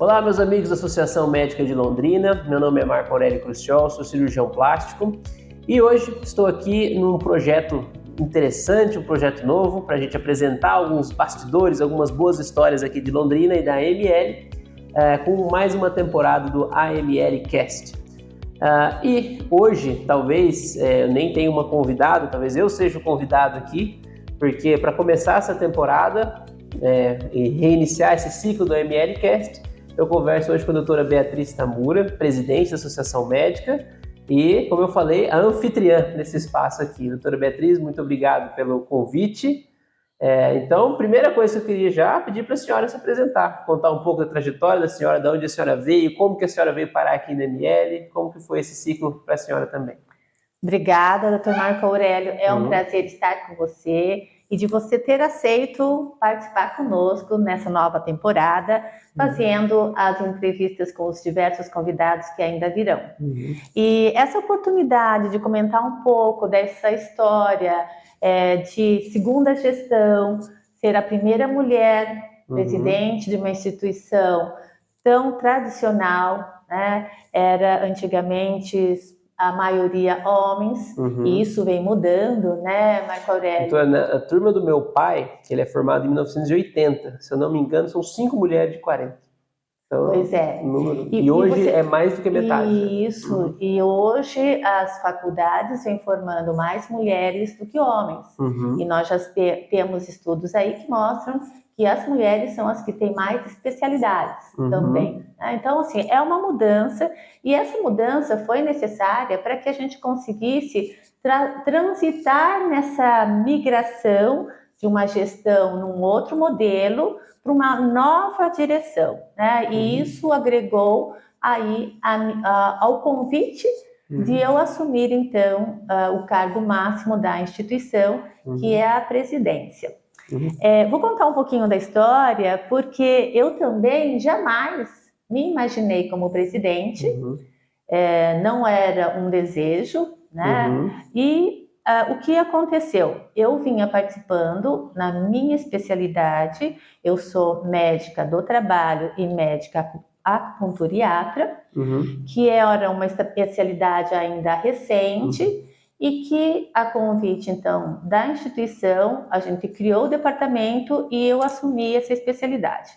Olá, meus amigos da Associação Médica de Londrina. Meu nome é Marco Aurélio Cruciol, sou cirurgião plástico e hoje estou aqui num projeto interessante, um projeto novo, para a gente apresentar alguns bastidores, algumas boas histórias aqui de Londrina e da AML, com mais uma temporada do AML Cast. E hoje, talvez, eu nem tenha uma convidada, talvez eu seja o convidado aqui, porque para começar essa temporada e reiniciar esse ciclo do AML Cast, eu converso hoje com a doutora Beatriz Tamura, presidente da Associação Médica e, como eu falei, a anfitriã nesse espaço aqui. Doutora Beatriz, muito obrigado pelo convite. Então, primeira coisa que eu queria já pedir para a senhora se apresentar, contar um pouco da trajetória da senhora, de onde a senhora veio, como que a senhora veio parar aqui no AML, como que foi esse ciclo para a senhora também. Obrigada, doutor Marco Aurélio. É um prazer estar com você e de você ter aceito participar conosco nessa nova temporada, fazendo as entrevistas com os diversos convidados que ainda virão. E essa oportunidade de comentar um pouco dessa história de segunda gestão, ser a primeira mulher presidente de uma instituição tão tradicional, né? Era antigamente a maioria homens, e isso vem mudando, né, Marco Aurélio? Então, a turma do meu pai, que ele é formado em 1980, se eu não me engano, são 5 mulheres de 40. Então, pois é. E hoje é mais do que metade. Isso, e hoje as faculdades vêm formando mais mulheres do que homens. E nós já temos estudos aí que mostram que as mulheres são as que têm mais especialidades também. Então, assim, é uma mudança, e essa mudança foi necessária para que a gente conseguisse transitar nessa migração de uma gestão num outro modelo para uma nova direção, né? E isso agregou aí ao convite de eu assumir, então, o cargo máximo da instituição, que é a presidência. Vou contar um pouquinho da história, porque eu também jamais me imaginei como presidente, não era um desejo, né? E o que aconteceu? Eu vinha participando na minha especialidade, eu sou médica do trabalho e médica acupunturiatra, que era uma especialidade ainda recente, e que, a convite, então, da instituição, a gente criou o departamento e eu assumi essa especialidade.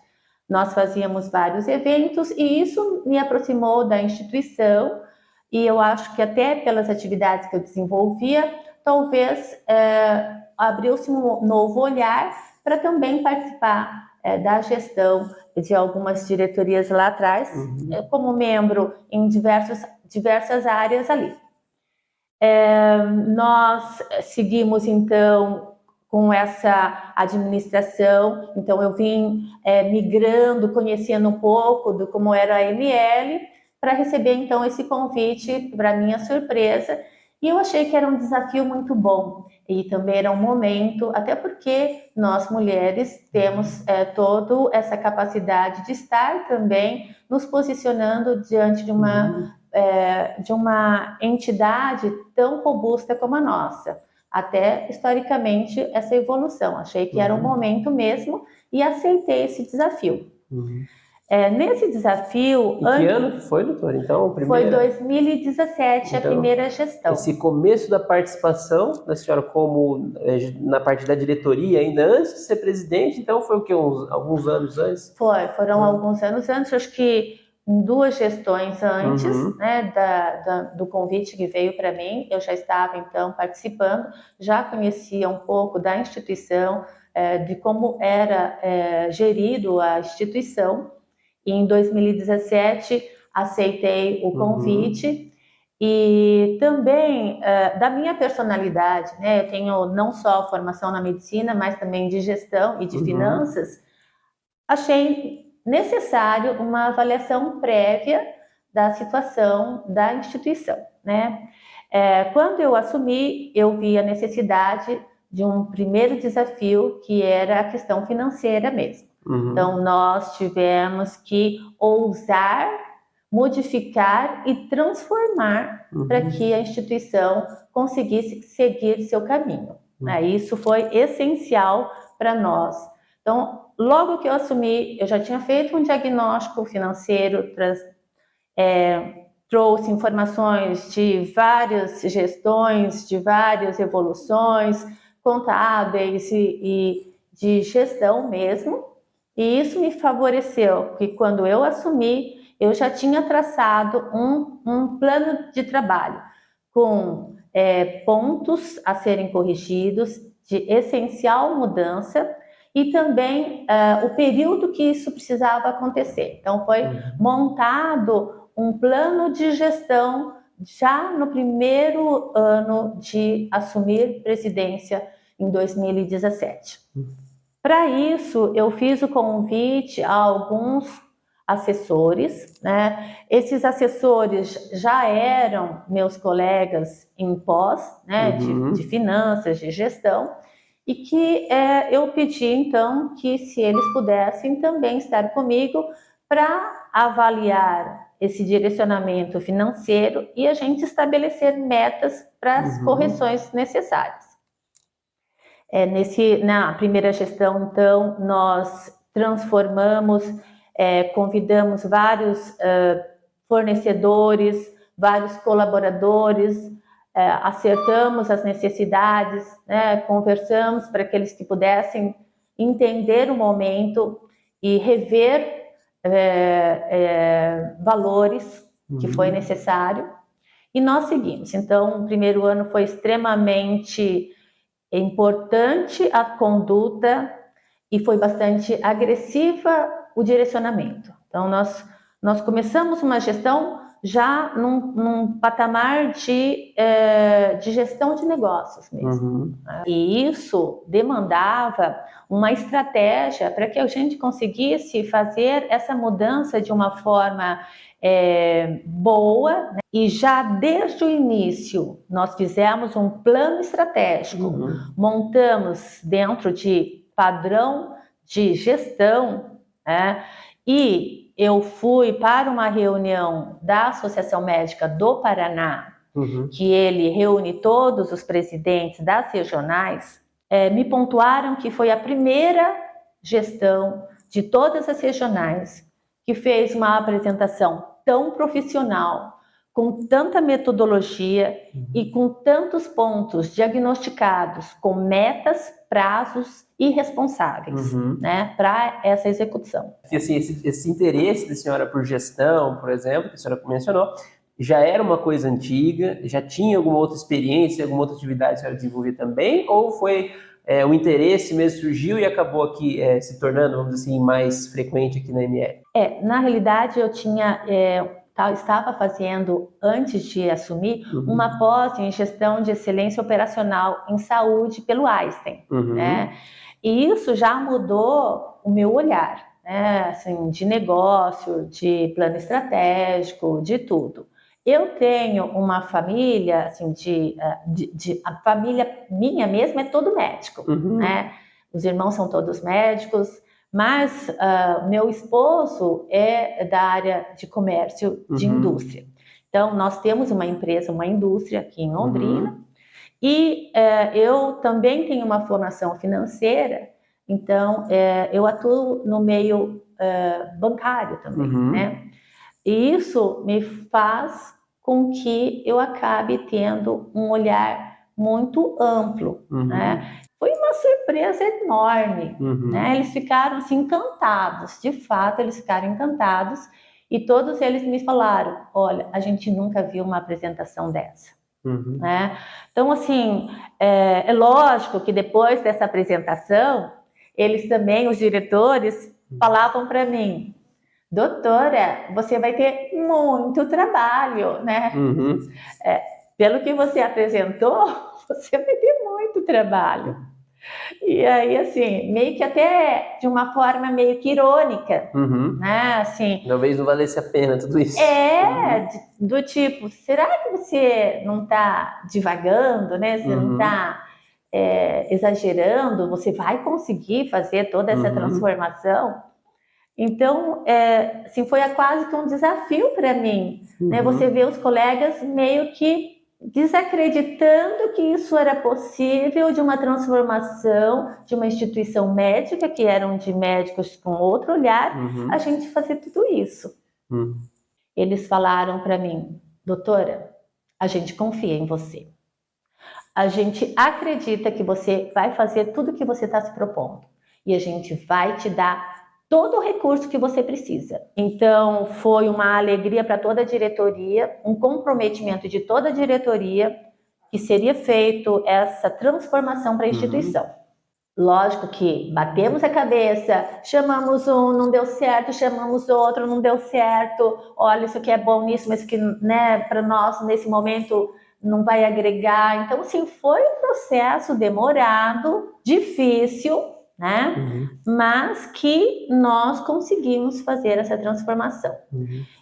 Nós fazíamos vários eventos e isso me aproximou da instituição, e eu acho que até pelas atividades que eu desenvolvia, talvez abriu-se um novo olhar para também participar da gestão de algumas diretorias lá atrás, como membro em diversas áreas ali. Nós seguimos, então, com essa administração, então eu vim migrando, conhecendo um pouco de como era a AML, para receber, então, esse convite, para minha surpresa, e eu achei que era um desafio muito bom, e também era um momento, até porque nós mulheres temos toda essa capacidade de estar também nos posicionando diante de uma entidade tão robusta como a nossa. Até, historicamente, essa evolução. Achei que era um momento mesmo e aceitei esse desafio. Nesse desafio... E que ano que foi, doutor? Então, Foi 2017, então, a primeira gestão. Esse começo da participação da senhora como na parte da diretoria, ainda antes de ser presidente, então foi o que? Alguns anos antes? Foram alguns anos antes, acho que 2 gestões antes, né, do convite que veio para mim, eu já estava, então, participando, já conhecia um pouco da instituição, de como era gerido a instituição, e em 2017 aceitei o convite, e também da minha personalidade, né, eu tenho não só formação na medicina, mas também de gestão e de finanças, achei necessário uma avaliação prévia da situação da instituição, né? Quando eu assumi, eu vi a necessidade de um primeiro desafio, que era a questão financeira mesmo. Então, nós tivemos que ousar, modificar e transformar para que a instituição conseguisse seguir seu caminho. Isso foi essencial para nós. Então, logo que eu assumi, eu já tinha feito um diagnóstico financeiro, trouxe informações de várias gestões, de várias evoluções contábeis e de gestão mesmo, e isso me favoreceu, porque quando eu assumi, eu já tinha traçado um plano de trabalho com pontos a serem corrigidos, de essencial mudança, e também o período que isso precisava acontecer. Então, foi montado um plano de gestão já no primeiro ano de assumir presidência em 2017. Para isso, eu fiz o convite a alguns assessores, né? Esses assessores já eram meus colegas em pós, né, de finanças, de gestão, e que eu pedi, então, que se eles pudessem também estar comigo para avaliar esse direcionamento financeiro e a gente estabelecer metas para as correções necessárias. Na primeira gestão, então, nós transformamos, convidamos vários fornecedores, vários colaboradores, acertamos as necessidades, né, conversamos para aqueles que pudessem entender o momento e rever valores que foi necessário. E nós seguimos. Então, o primeiro ano foi extremamente importante a conduta e foi bastante agressiva o direcionamento. Então, nós começamos uma gestão já num patamar de gestão de negócios mesmo. E isso demandava uma estratégia para que a gente conseguisse fazer essa mudança de uma forma boa, né? E já desde o início nós fizemos um plano estratégico, montamos dentro de padrão de gestão, né? E eu fui para uma reunião da Associação Médica do Paraná, que ele reúne todos os presidentes das regionais, me pontuaram que foi a primeira gestão de todas as regionais que fez uma apresentação tão profissional, com tanta metodologia e com tantos pontos diagnosticados, com metas, prazos e responsáveis, né, para essa execução. E, assim, esse interesse da senhora por gestão, por exemplo, que a senhora mencionou, já era uma coisa antiga? Já tinha alguma outra experiência, alguma outra atividade que a senhora desenvolvia também? Ou foi o interesse mesmo surgiu e acabou aqui se tornando, vamos dizer assim, mais frequente aqui na ML? Na realidade, eu estava fazendo, antes de assumir, uma pós em gestão de excelência operacional em saúde pelo Einstein, né? E isso já mudou o meu olhar, né? Assim, de negócio, de plano estratégico, de tudo. Eu tenho uma família, assim, a família minha mesmo é todo médico, né? Os irmãos são todos médicos, mas meu esposo é da área de comércio, de indústria. Então, nós temos uma empresa, uma indústria aqui em Londrina, e eu também tenho uma formação financeira, então eu atuo no meio bancário também, né? E isso me faz com que eu acabe tendo um olhar muito amplo, né? Foi uma surpresa enorme, né? Eles ficaram assim encantados, de fato eles ficaram encantados, e todos eles me falaram: olha, a gente nunca viu uma apresentação dessa, né? Então, assim, é lógico que depois dessa apresentação, eles também, os diretores, falavam para mim: doutora, você vai ter muito trabalho, né? Pelo que você apresentou, você vai ter muito trabalho. E aí, assim, meio que até de uma forma meio que irônica, né? Assim, talvez não valesse a pena tudo isso. Do tipo, será que você não está divagando, né? Você não está exagerando? Você vai conseguir fazer toda essa transformação? Então, assim, foi quase que um desafio para mim, né? Você vê os colegas meio que desacreditando que isso era possível de uma transformação de uma instituição médica, que eram de médicos com outro olhar, a gente fazer tudo isso. Eles falaram para mim, doutora, a gente confia em você. A gente acredita que você vai fazer tudo o que você está se propondo. E a gente vai te dar todo o recurso que você precisa. Então, foi uma alegria para toda a diretoria, um comprometimento de toda a diretoria que seria feito essa transformação para a instituição. Lógico que batemos a cabeça, chamamos um, não deu certo, chamamos outro, não deu certo. Olha, isso aqui é bom nisso, mas que, né, para nós, nesse momento, não vai agregar. Então, assim, foi um processo demorado, difícil, né? Mas que nós conseguimos fazer essa transformação.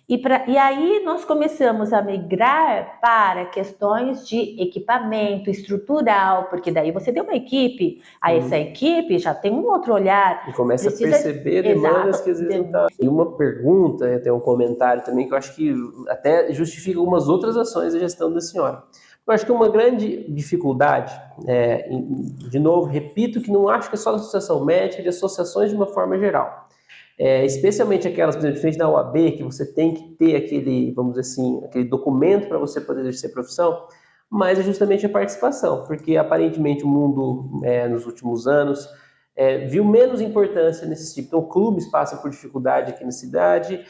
E aí nós começamos a migrar para questões de equipamento estrutural, porque daí você tem uma equipe, aí essa equipe já tem um outro olhar. E começa a perceber demandas que às vezes não tá. E uma pergunta, até um comentário também, que eu acho que até justifica algumas outras ações da gestão da senhora. Eu acho que uma grande dificuldade, de novo, repito que não acho que é só da associação médica, de associações de uma forma geral. Especialmente aquelas, por exemplo, diferente da OAB, que você tem que ter aquele, vamos dizer assim, aquele documento para você poder exercer a profissão, mas é justamente a participação, porque aparentemente o mundo, nos últimos anos, viu menos importância nesse tipo. Então, clubes passam por dificuldade aqui na cidade,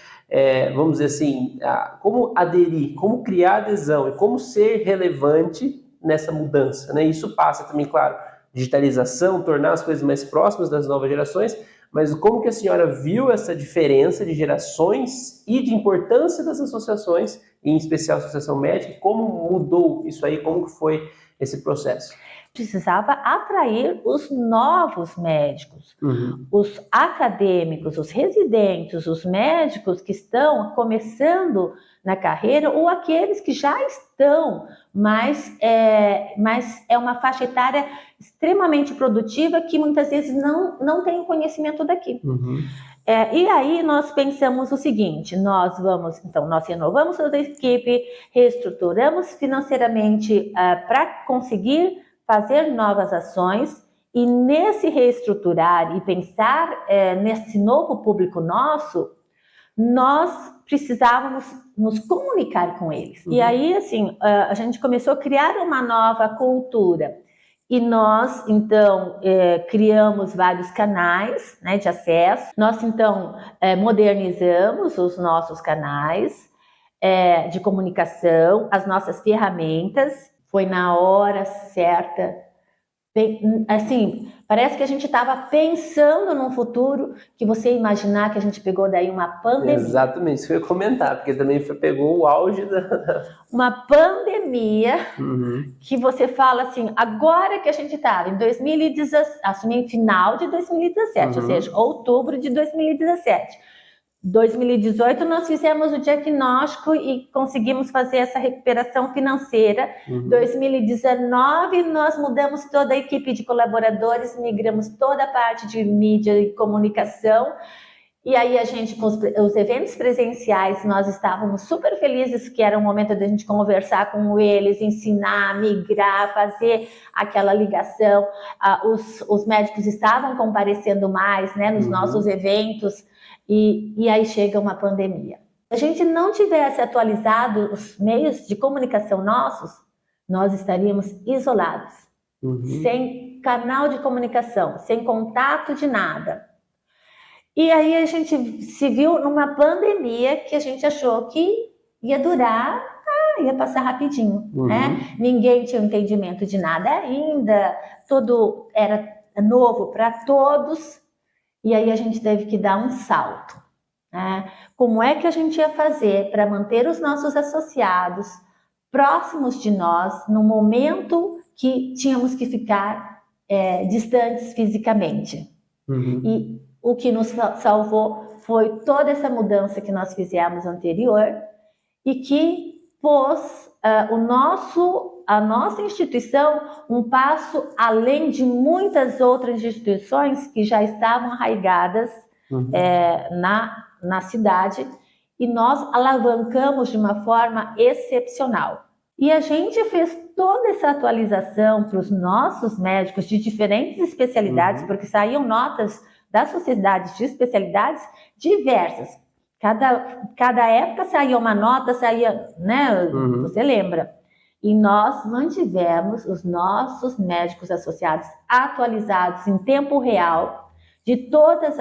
vamos dizer assim, como aderir, como criar adesão e como ser relevante nessa mudança, né? Isso passa também, claro, digitalização, tornar as coisas mais próximas das novas gerações, mas como que a senhora viu essa diferença de gerações e de importância das associações, em especial a Associação Médica, como mudou isso aí, como que foi esse processo? Precisava atrair os novos médicos, os acadêmicos, os residentes, os médicos que estão começando na carreira ou aqueles que já estão, mas é uma faixa etária extremamente produtiva que muitas vezes não tem o conhecimento daqui. E aí nós pensamos o seguinte, nós renovamos toda a equipe, reestruturamos financeiramente para conseguir fazer novas ações, e nesse reestruturar e pensar nesse novo público nosso, nós precisávamos nos comunicar com eles. E aí, assim, a gente começou a criar uma nova cultura. E nós, então, criamos vários canais, né, de acesso. Nós, então, modernizamos os nossos canais de comunicação, as nossas ferramentas. Foi na hora certa. Assim, parece que a gente estava pensando num futuro que você ia imaginar que a gente pegou daí uma pandemia. Exatamente, isso que eu ia comentar, porque também pegou o auge uma pandemia que você fala assim, agora que a gente estava em 2017, assumi final de 2017, ou seja, outubro de 2017. 2018 nós fizemos o diagnóstico e conseguimos fazer essa recuperação financeira. 2019 nós mudamos toda a equipe de colaboradores, migramos toda a parte de mídia e comunicação. E aí a gente, com os eventos presenciais, nós estávamos super felizes que era um momento de a gente conversar com eles, ensinar, migrar, fazer aquela ligação. Os médicos estavam comparecendo mais, né, nos nossos eventos. E aí chega uma pandemia. Se a gente não tivesse atualizado os meios de comunicação nossos, nós estaríamos isolados, sem canal de comunicação, sem contato de nada. E aí a gente se viu numa pandemia que a gente achou que ia durar, ia passar rapidinho, né? Ninguém tinha entendimento de nada ainda, tudo era novo para todos. E aí a gente teve que dar um salto, né? Como é que a gente ia fazer para manter os nossos associados próximos de nós no momento que tínhamos que ficar distantes fisicamente? E o que nos salvou foi toda essa mudança que nós fizemos anterior e que pôs a nossa instituição um passo além de muitas outras instituições que já estavam arraigadas na cidade, e nós alavancamos de uma forma excepcional. E a gente fez toda essa atualização para os nossos médicos de diferentes especialidades, porque saíam notas das sociedades de especialidades diversas. Cada época saía uma nota, saía, né? Você lembra? E nós mantivemos os nossos médicos associados atualizados em tempo real de todas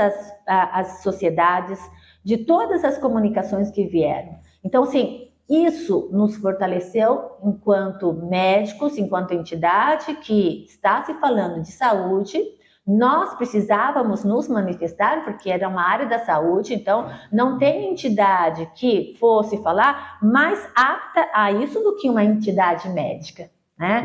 as sociedades, de todas as comunicações que vieram. Então, assim, isso nos fortaleceu enquanto médicos, enquanto entidade que está se falando de saúde. Nós precisávamos nos manifestar, porque era uma área da saúde, então não tem entidade que fosse falar mais apta a isso do que uma entidade médica, né?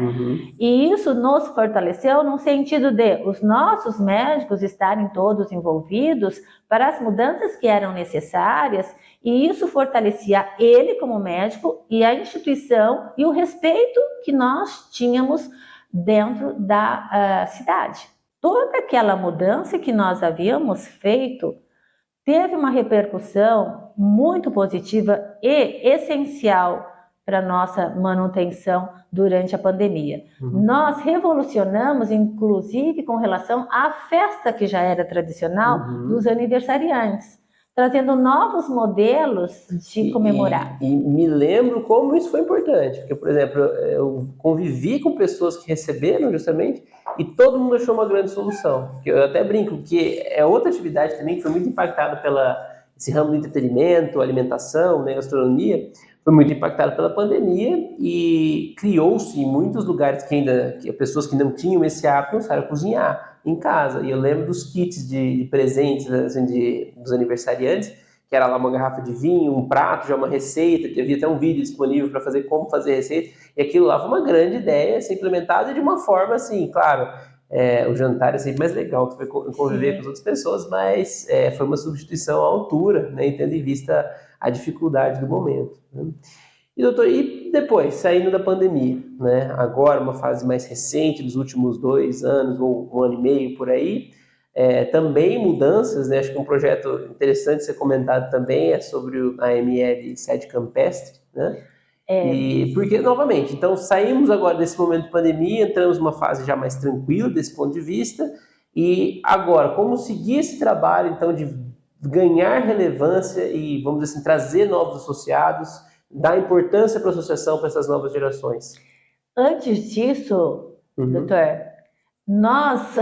E isso nos fortaleceu no sentido de os nossos médicos estarem todos envolvidos para as mudanças que eram necessárias, e isso fortalecia ele como médico e a instituição e o respeito que nós tínhamos dentro da cidade. Toda aquela mudança que nós havíamos feito teve uma repercussão muito positiva e essencial para a nossa manutenção durante a pandemia. Nós revolucionamos, inclusive, com relação à festa que já era tradicional dos aniversariantes, trazendo novos modelos de comemorar. E me lembro como isso foi importante, porque, por exemplo, eu convivi com pessoas que receberam justamente e todo mundo achou uma grande solução. Eu até brinco que é outra atividade também que foi muito impactada pela esse ramo do entretenimento, alimentação, né, gastronomia, foi muito impactada pela pandemia e criou-se em muitos lugares que pessoas que não tinham esse hábito começaram a cozinhar em casa. E eu lembro dos kits de presentes assim, dos aniversariantes, que era lá uma garrafa de vinho, um prato, já uma receita, que havia até um vídeo disponível para fazer como fazer receita, e aquilo lá foi uma grande ideia, ser implementada de uma forma assim, claro, o jantar é sempre mais legal, tu vai conviver com as outras pessoas, mas foi uma substituição à altura, né, tendo em vista a dificuldade do momento. Né? E, doutor, e depois, saindo da pandemia, né, agora uma fase mais recente, dos últimos 2 anos, ou 1 ano e meio por aí, também mudanças, né? Acho que um projeto interessante ser comentado também é sobre a AML Sede Campestre, né? E porque, novamente, então saímos agora desse momento de pandemia, entramos numa fase já mais tranquila desse ponto de vista, e agora, como seguir esse trabalho, então, de ganhar relevância e, vamos dizer assim, trazer novos associados, dar importância para a associação, para essas novas gerações? Antes disso, doutor, nós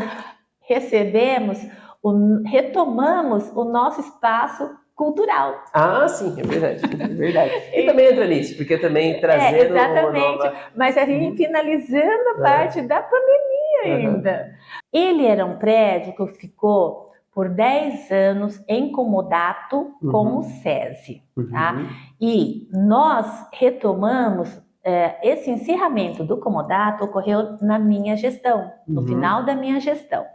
retomamos o nosso espaço cultural. Ah, sim, é verdade, é verdade. E também entra nisso, porque também trazendo exatamente, uma nova... Mas a gente finalizando a parte da pandemia ainda. Ele era um prédio que ficou por 10 anos em comodato com o SESI, tá? E nós retomamos, esse encerramento do comodato ocorreu na minha gestão, no final da minha gestão.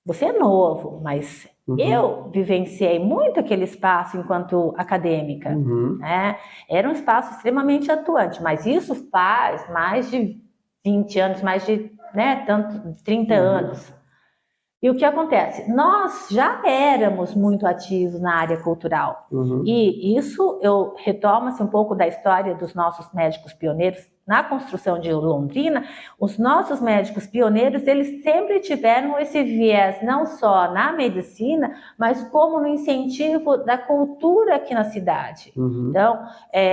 Você é novo, mas eu vivenciei muito aquele espaço enquanto acadêmica. Né? Era um espaço extremamente atuante, mas isso faz mais de 20 anos, mais de 30 anos. E o que acontece? Nós já éramos muito ativos na área cultural. E isso eu retomo um pouco da história dos nossos médicos pioneiros na construção de Londrina. Os nossos médicos pioneiros, eles sempre tiveram esse viés, não só na medicina, mas como no incentivo da cultura aqui na cidade. Então,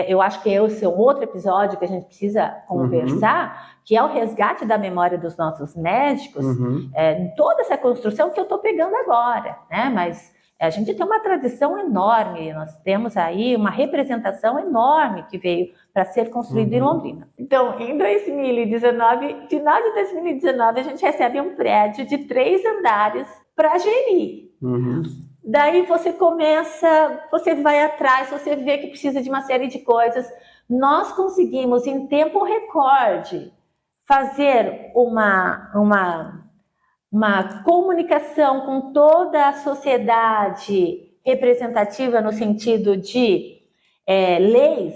eu acho que esse é um outro episódio que a gente precisa conversar, que é o resgate da memória dos nossos médicos, em toda essa construção que eu estou pegando agora, né? Mas a gente tem uma tradição enorme, nós temos aí uma representação enorme que veio para ser construída em Londrina. Então, em 2019, final de 2019, a gente recebe um prédio de 3 andares para gerir. Daí você começa, você vai atrás, você vê que precisa de uma série de coisas. Nós conseguimos, em tempo recorde, fazer uma comunicação com toda a sociedade representativa no sentido de leis,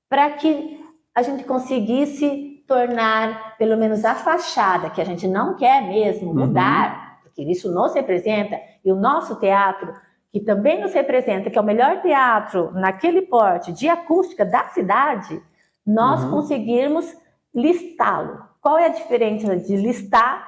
para que a gente conseguisse tornar, pelo menos a fachada, que a gente não quer mesmo mudar, porque isso nos representa, e o nosso teatro, que também nos representa, que é o melhor teatro naquele porte de acústica da cidade, nós conseguirmos listá-lo. Qual é a diferença de listar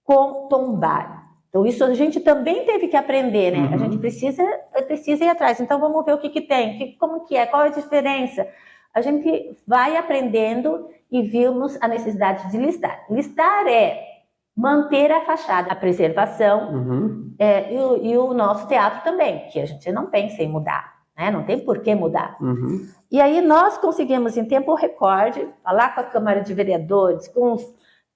com tombar? Então, isso a gente também teve que aprender, né? A gente precisa ir atrás. Então, vamos ver o que tem, como que é, qual é a diferença. A gente vai aprendendo e vimos a necessidade de listar. Listar é manter a fachada, a preservação, e o nosso teatro também, que a gente não pensa em mudar, né? Não tem por que mudar. E aí nós conseguimos, em tempo recorde, falar com a Câmara de Vereadores, com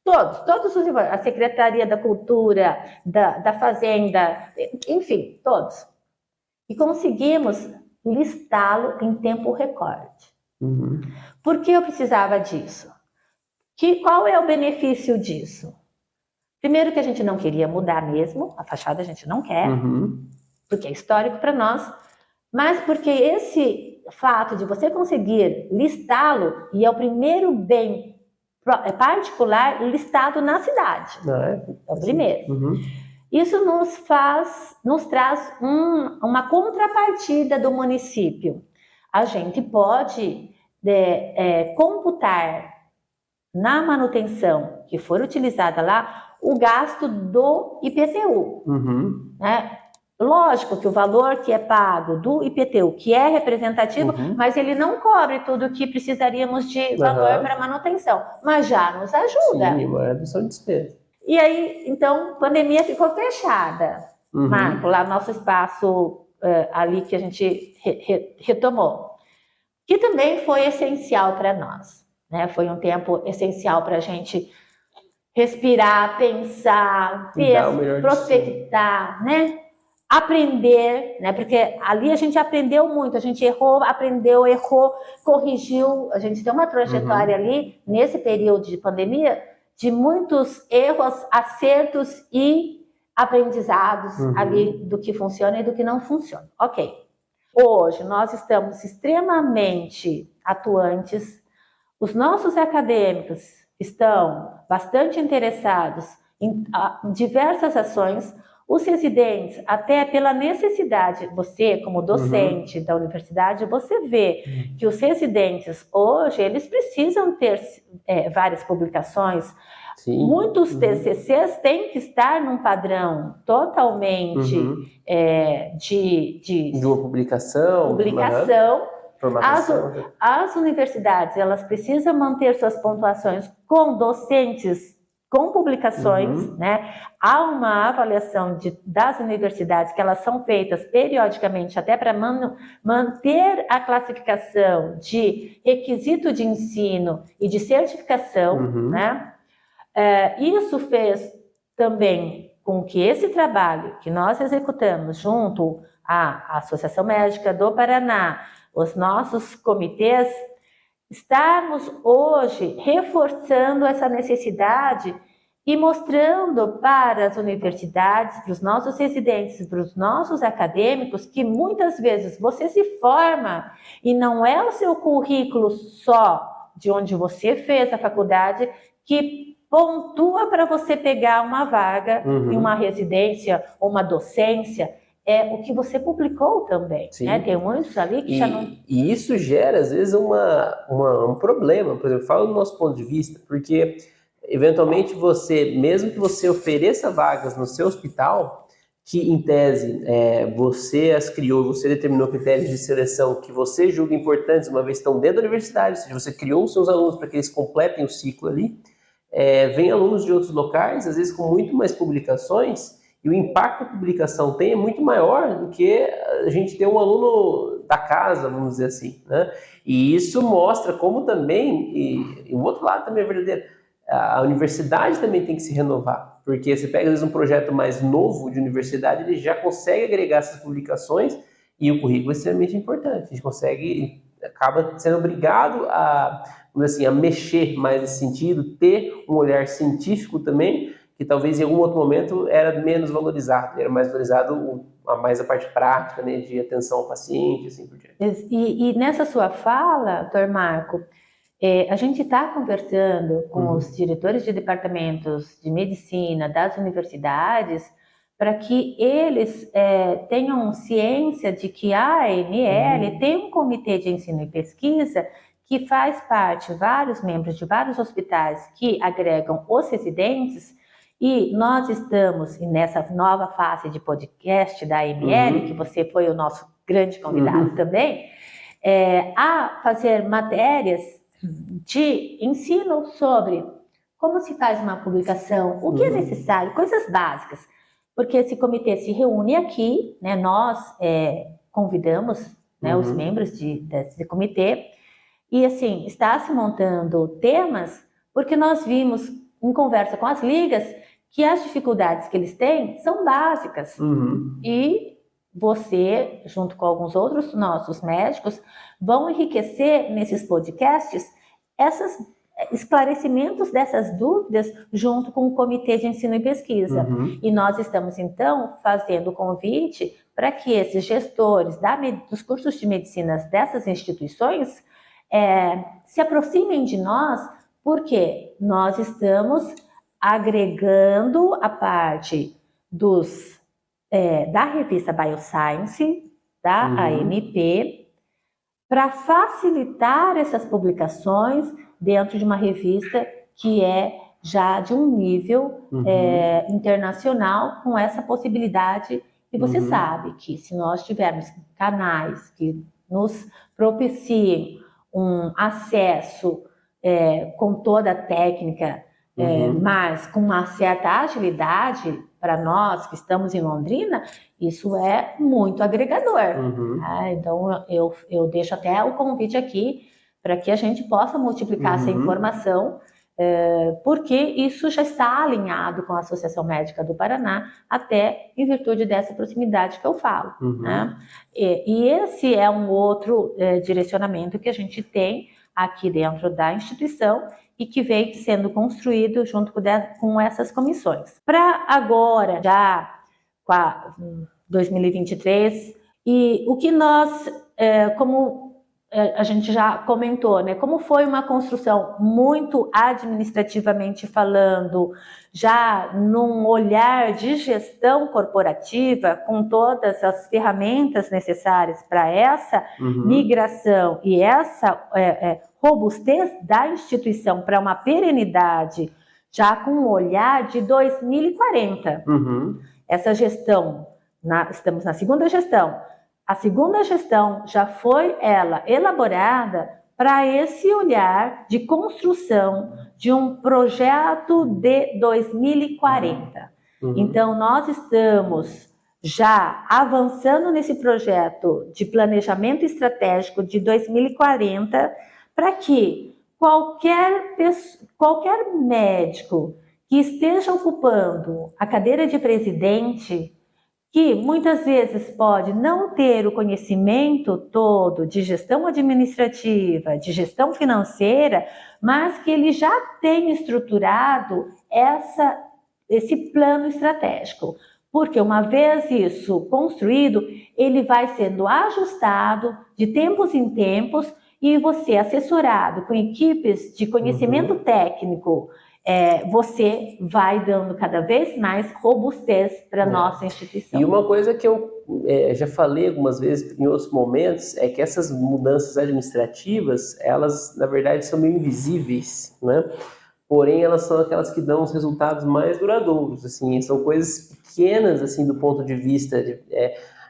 todos os, a Secretaria da Cultura, da Fazenda, enfim, todos. E conseguimos listá-lo em tempo recorde. Por que eu precisava disso? Qual é o benefício disso? Primeiro que a gente não queria mudar mesmo, a fachada a gente não quer, porque é histórico para nós, mas porque esse fato de você conseguir listá-lo, e é o primeiro bem particular listado na cidade, é o primeiro. Isso nos traz uma contrapartida do município. A gente pode computar na manutenção que for utilizada lá o gasto do IPTU. Né? Lógico que o valor que é pago do IPTU, que é representativo, mas ele não cobre tudo o que precisaríamos de valor para manutenção, mas já nos ajuda. Sim, uma redução de despesa. E aí, então, a pandemia ficou fechada, Marco, lá no nosso espaço ali que a gente retomou, que também foi essencial para nós, né? Foi um tempo essencial para a gente respirar, pensar, prospectar, né? Aprender, né? Porque ali a gente aprendeu muito, a gente errou, corrigiu, a gente tem uma trajetória ali, nesse período de pandemia, de muitos erros, acertos e aprendizados ali do que funciona e do que não funciona. Ok. Hoje nós estamos extremamente atuantes, os nossos acadêmicos estão bastante interessados em diversas ações, os residentes, até pela necessidade, você como docente da universidade, você vê que os residentes hoje, eles precisam ter várias publicações. Sim. Muitos TCCs têm que estar num padrão totalmente de uma publicação. As universidades, elas precisam manter suas pontuações com docentes, com publicações, né? Há uma avaliação das universidades que elas são feitas periodicamente até para manter a classificação de requisito de ensino e de certificação, né? Isso fez também com que esse trabalho que nós executamos junto à Associação Médica do Paraná, os nossos comitês, estarmos hoje reforçando essa necessidade e mostrando para as universidades, para os nossos residentes, para os nossos acadêmicos, que muitas vezes você se forma e não é o seu currículo só de onde você fez a faculdade que pontua para você pegar uma vaga em uma residência ou uma docência. É o que você publicou também, né? Tem muitos ali que já não... E isso gera, às vezes, um problema, por exemplo, falo do nosso ponto de vista, porque, eventualmente, mesmo que você ofereça vagas no seu hospital, que, em tese, você as criou, você determinou critérios de seleção que você julga importantes, uma vez que estão dentro da universidade, ou seja, você criou os seus alunos para que eles completem o ciclo ali, vem alunos de outros locais, às vezes com muito mais publicações, e o impacto que a publicação tem é muito maior do que a gente ter um aluno da casa, vamos dizer assim, né? E isso mostra como também, e o outro lado também é verdadeiro, a universidade também tem que se renovar, porque você pega às vezes um projeto mais novo de universidade, ele já consegue agregar essas publicações e o currículo é extremamente importante, a gente acaba sendo obrigado vamos dizer assim, a mexer mais nesse sentido, ter um olhar científico também, que talvez em algum outro momento era menos valorizado, era mais valorizado mais a parte prática, né, de atenção ao paciente, assim por diante. E nessa sua fala, Dr. Marco, a gente está conversando com os diretores de departamentos de medicina das universidades para que eles tenham ciência de que a ANL tem um comitê de ensino e pesquisa que faz parte vários membros de vários hospitais que agregam os residentes, e nós estamos nessa nova fase de podcast da AML, que você foi o nosso grande convidado também, a fazer matérias de ensino sobre como se faz uma publicação, o que é necessário, coisas básicas. Porque esse comitê se reúne aqui, né, nós convidamos, né, os membros desse comitê, e assim, está se montando temas, porque nós vimos em conversa com as ligas que as dificuldades que eles têm são básicas. E você, junto com alguns outros nossos médicos, vão enriquecer nesses podcasts esses esclarecimentos dessas dúvidas junto com o Comitê de Ensino e Pesquisa. E nós estamos, então, fazendo o convite para que esses gestores dos cursos de medicina dessas instituições se aproximem de nós, porque nós estamos agregando a parte da revista Bioscience, da AMP, para facilitar essas publicações dentro de uma revista que é já de um nível internacional, com essa possibilidade. E você sabe que se nós tivermos canais que nos propiciem um acesso com toda a técnica, mas com uma certa agilidade para nós que estamos em Londrina, isso é muito agregador. Então eu deixo até o convite aqui para que a gente possa multiplicar essa informação, porque isso já está alinhado com a Associação Médica do Paraná, até em virtude dessa proximidade que eu falo. Né? E esse é um outro direcionamento que a gente tem aqui dentro da instituição e que vem sendo construído junto com essas comissões. Para agora, já com 2023, e o que nós, como a gente já comentou, né? Como foi uma construção muito administrativamente falando, já num olhar de gestão corporativa, com todas as ferramentas necessárias para essa migração e essa robustez da instituição para uma perenidade, já com um olhar de 2040. Essa gestão, estamos na segunda gestão. A segunda gestão já foi elaborada para esse olhar de construção de um projeto de 2040. Então, nós estamos já avançando nesse projeto de planejamento estratégico de 2040 para que qualquer médico que esteja ocupando a cadeira de presidente, que muitas vezes pode não ter o conhecimento todo de gestão administrativa, de gestão financeira, mas que ele já tem estruturado esse plano estratégico. Porque uma vez isso construído, ele vai sendo ajustado de tempos em tempos e você, assessorado com equipes de conhecimento técnico, você vai dando cada vez mais robustez para a nossa instituição. E uma coisa que eu já falei algumas vezes em outros momentos é que essas mudanças administrativas, elas na verdade são meio invisíveis, né? Porém elas são aquelas que dão os resultados mais duradouros, assim, são coisas pequenas assim do ponto de vista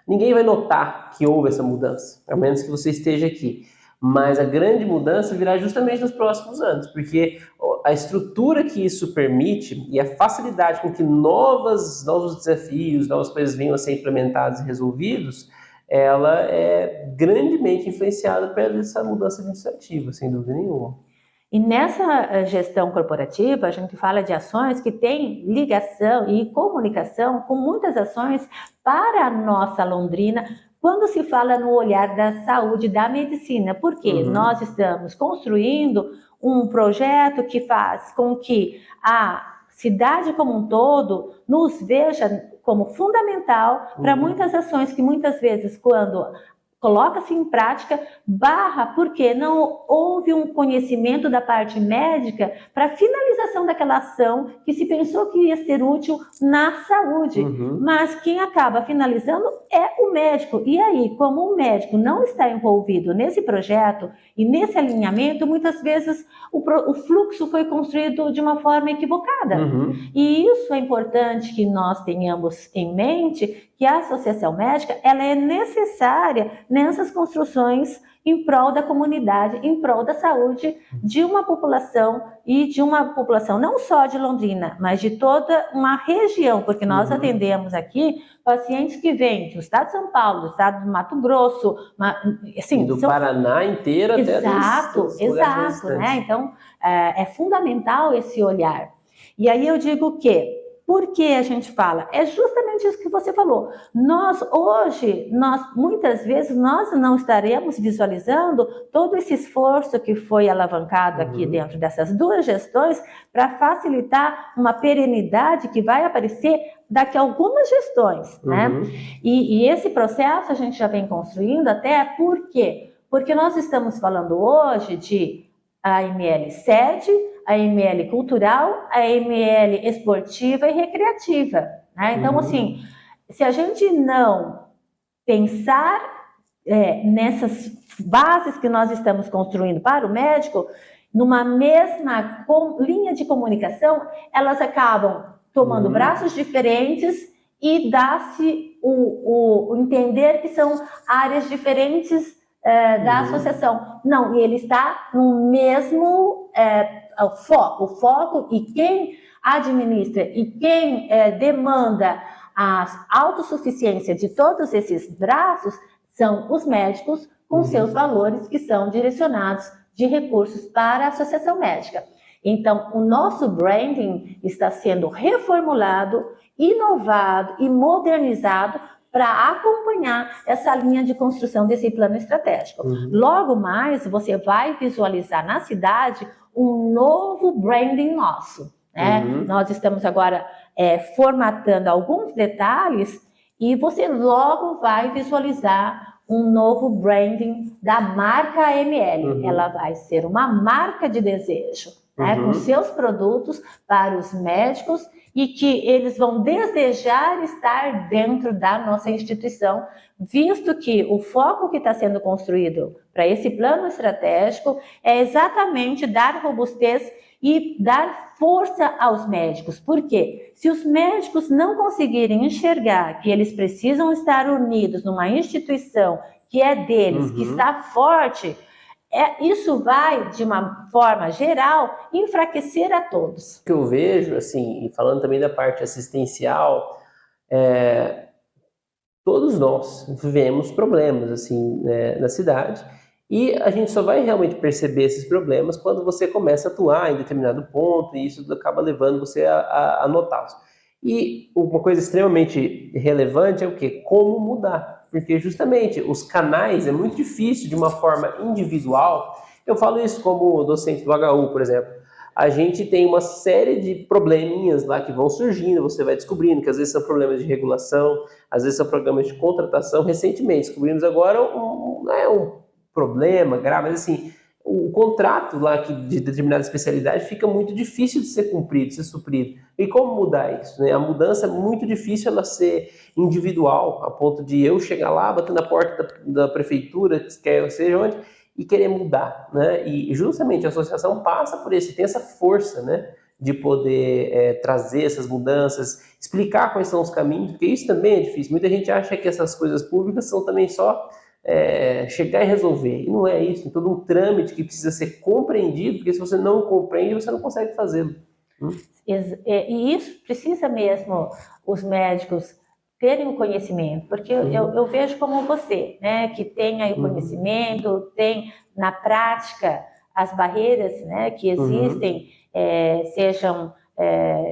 ninguém vai notar que houve essa mudança, a menos que você esteja aqui. Mas a grande mudança virá justamente nos próximos anos, porque a estrutura que isso permite e a facilidade com que novos desafios, novas coisas venham a ser implementadas e resolvidos, ela é grandemente influenciada pela essa mudança administrativa, sem dúvida nenhuma. E nessa gestão corporativa, a gente fala de ações que têm ligação e comunicação com muitas ações para a nossa Londrina, quando se fala no olhar da saúde, da medicina, porque nós estamos construindo um projeto que faz com que a cidade como um todo nos veja como fundamental para muitas ações que muitas vezes, quando coloca-se em prática, porque não houve um conhecimento da parte médica para a finalização daquela ação que se pensou que ia ser útil na saúde. Mas quem acaba finalizando é o médico. E aí, como o médico não está envolvido nesse projeto e nesse alinhamento, muitas vezes o fluxo foi construído de uma forma equivocada. E isso é importante que nós tenhamos em mente, que a associação médica ela é necessária nessas construções em prol da comunidade, em prol da saúde de uma população e de uma população não só de Londrina, mas de toda uma região, porque nós atendemos aqui pacientes que vêm do estado de São Paulo, do estado do Mato Grosso, assim, do Paraná inteiro até exato, né? Então é fundamental esse olhar. E aí eu digo que por que a gente fala? É justamente isso que você falou. Muitas vezes, nós não estaremos visualizando todo esse esforço que foi alavancado aqui dentro dessas duas gestões para facilitar uma perenidade que vai aparecer daqui a algumas gestões, né? E esse processo a gente já vem construindo até por quê? Porque nós estamos falando hoje de AML sede, a AML cultural, a AML esportiva e recreativa, né? Então, assim, se a gente não pensar nessas bases que nós estamos construindo para o médico, numa mesma linha de comunicação, elas acabam tomando braços diferentes e dá-se o entender que são áreas diferentes da associação. Não, e ele está no mesmo foco, e quem administra e quem demanda a autossuficiência de todos esses braços são os médicos com seus valores que são direcionados de recursos para a associação médica. Então, o nosso branding está sendo reformulado, inovado e modernizado para acompanhar essa linha de construção desse plano estratégico. Logo mais, você vai visualizar na cidade um novo branding nosso, né? Nós estamos agora formatando alguns detalhes e você logo vai visualizar um novo branding da marca AML. Ela vai ser uma marca de desejo, né? Com seus produtos para os médicos e que eles vão desejar estar dentro da nossa instituição, visto que o foco que está sendo construído para esse plano estratégico é exatamente dar robustez e dar força aos médicos. Por quê? Se os médicos não conseguirem enxergar que eles precisam estar unidos numa instituição que é deles, que está forte, isso vai, de uma forma geral, enfraquecer a todos. O que eu vejo, assim, e falando também da parte assistencial, todos nós vivemos problemas, assim, na cidade, e a gente só vai realmente perceber esses problemas quando você começa a atuar em determinado ponto, e isso acaba levando você a notá-los. E uma coisa extremamente relevante é o quê? Como mudar. Porque justamente os canais é muito difícil de uma forma individual. Eu falo isso como docente do HU, por exemplo. A gente tem uma série de probleminhas lá que vão surgindo, você vai descobrindo que às vezes são problemas de regulação, às vezes são problemas de contratação. Recentemente descobrimos agora não é um problema grave, mas assim, o contrato lá de determinada especialidade fica muito difícil de ser cumprido, de ser suprido. E como mudar isso, né? A mudança é muito difícil ela ser individual, a ponto de eu chegar lá, bater na porta da prefeitura, quer seja onde, e querer mudar, né? E justamente a associação passa por isso, tem essa força, né? De poder trazer essas mudanças, explicar quais são os caminhos, porque isso também é difícil. Muita gente acha que essas coisas públicas são também só chegar e resolver, e não é isso, tem todo um trâmite que precisa ser compreendido, porque se você não compreende, você não consegue fazê-lo. E isso precisa mesmo os médicos terem o conhecimento, porque eu vejo como você, né, que tem aí o conhecimento, tem na prática as barreiras, né, que existem, sejam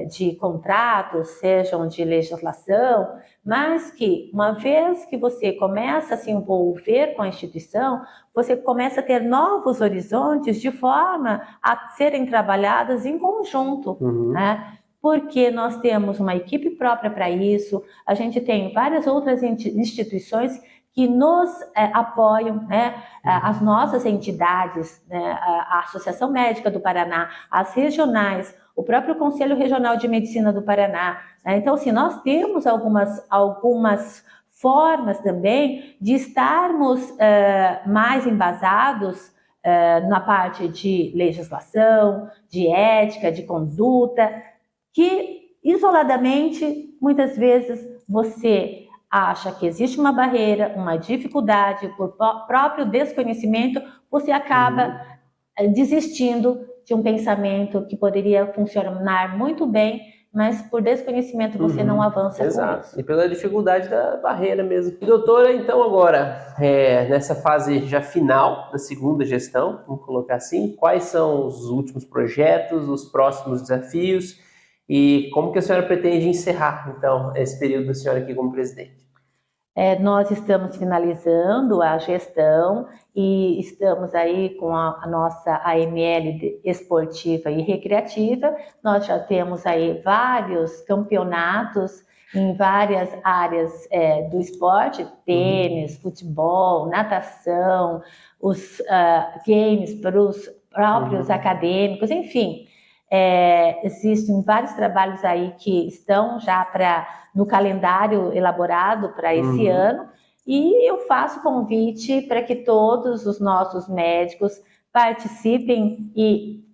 de contratos, sejam de legislação, mas que uma vez que você começa a se envolver com a instituição, você começa a ter novos horizontes de forma a serem trabalhadas em conjunto, né? Porque nós temos uma equipe própria para isso, a gente tem várias outras instituições que nos apoiam, né? As nossas entidades, né? A Associação Médica do Paraná, as regionais, o próprio Conselho Regional de Medicina do Paraná, né? Então, assim, nós temos algumas formas também de estarmos mais embasados na parte de legislação, de ética, de conduta, que isoladamente, muitas vezes, você acha que existe uma barreira, uma dificuldade, por próprio desconhecimento, você acaba desistindo de um pensamento que poderia funcionar muito bem, mas por desconhecimento você não avança com isso. E pela dificuldade da barreira mesmo. E, doutora, então agora, nessa fase já final da segunda gestão, vamos colocar assim, quais são os últimos projetos, os próximos desafios e como que a senhora pretende encerrar, então, esse período da senhora aqui como presidente? Nós estamos finalizando a gestão e estamos aí com a nossa AML esportiva e recreativa. Nós já temos aí vários campeonatos em várias áreas do esporte, tênis, futebol, natação, os games para os próprios acadêmicos, enfim. Existem vários trabalhos aí que estão já no calendário elaborado para esse ano, e eu faço convite para que todos os nossos médicos participem e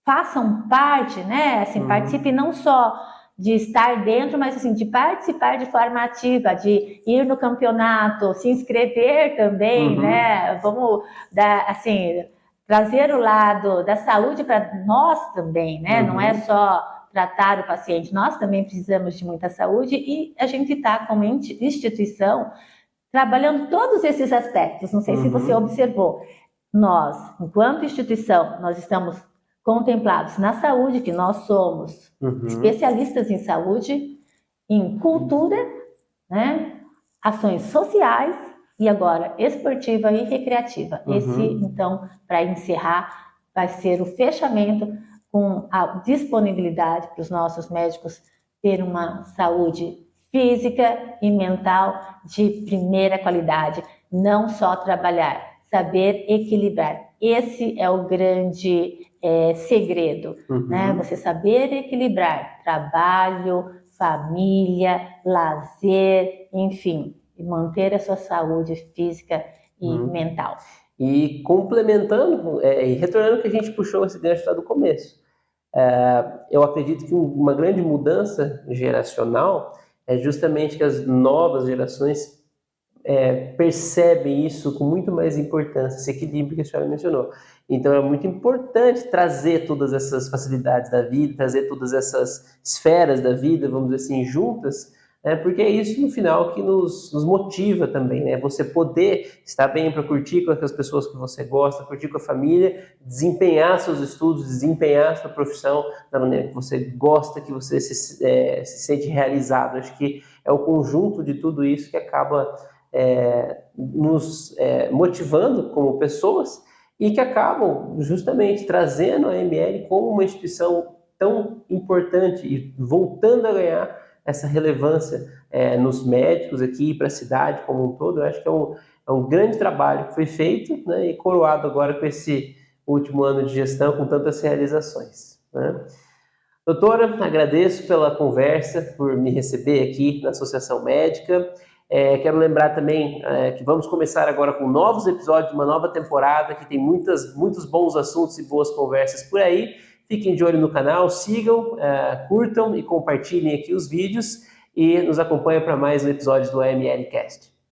façam parte, né? Assim, participem não só de estar dentro, mas assim, de participar de forma ativa, de ir no campeonato, se inscrever também, né? Vamos dar, assim, trazer o lado da saúde para nós também, né? Não é só tratar o paciente, nós também precisamos de muita saúde e a gente está como instituição trabalhando todos esses aspectos. Não sei se você observou. Nós, enquanto instituição, nós estamos contemplados na saúde, que nós somos especialistas em saúde, em cultura, né? Ações sociais e agora esportiva e recreativa. Esse, então, para encerrar, vai ser o fechamento com a disponibilidade para os nossos médicos ter uma saúde física e mental de primeira qualidade. Não só trabalhar, saber equilibrar. Esse é o grande segredo, né? Você saber equilibrar trabalho, família, lazer, enfim, e manter a sua saúde física e mental. E complementando e retornando o que a gente puxou esse gancho lá do começo, eu acredito que uma grande mudança geracional é justamente que as novas gerações percebem isso com muito mais importância, esse equilíbrio que a senhora mencionou. Então é muito importante trazer todas essas facilidades da vida, trazer todas essas esferas da vida, vamos dizer assim, juntas, porque é isso no final que nos motiva também, né? Você poder estar bem para curtir com as pessoas que você gosta, curtir com a família, desempenhar seus estudos, desempenhar sua profissão da maneira que você gosta, que você se sente realizado. Acho que é o conjunto de tudo isso que acaba nos motivando como pessoas e que acabam justamente trazendo a AML como uma instituição tão importante e voltando a ganhar essa relevância nos médicos aqui para a cidade como um todo. Eu acho que é um grande trabalho que foi feito, né, e coroado agora com esse último ano de gestão com tantas realizações, né? Doutora, agradeço pela conversa, por me receber aqui na Associação Médica. Quero lembrar também que vamos começar agora com novos episódios, uma nova temporada que tem muitos bons assuntos e boas conversas por aí. Fiquem de olho no canal, sigam, curtam e compartilhem aqui os vídeos e nos acompanhem para mais um episódio do AML Cast.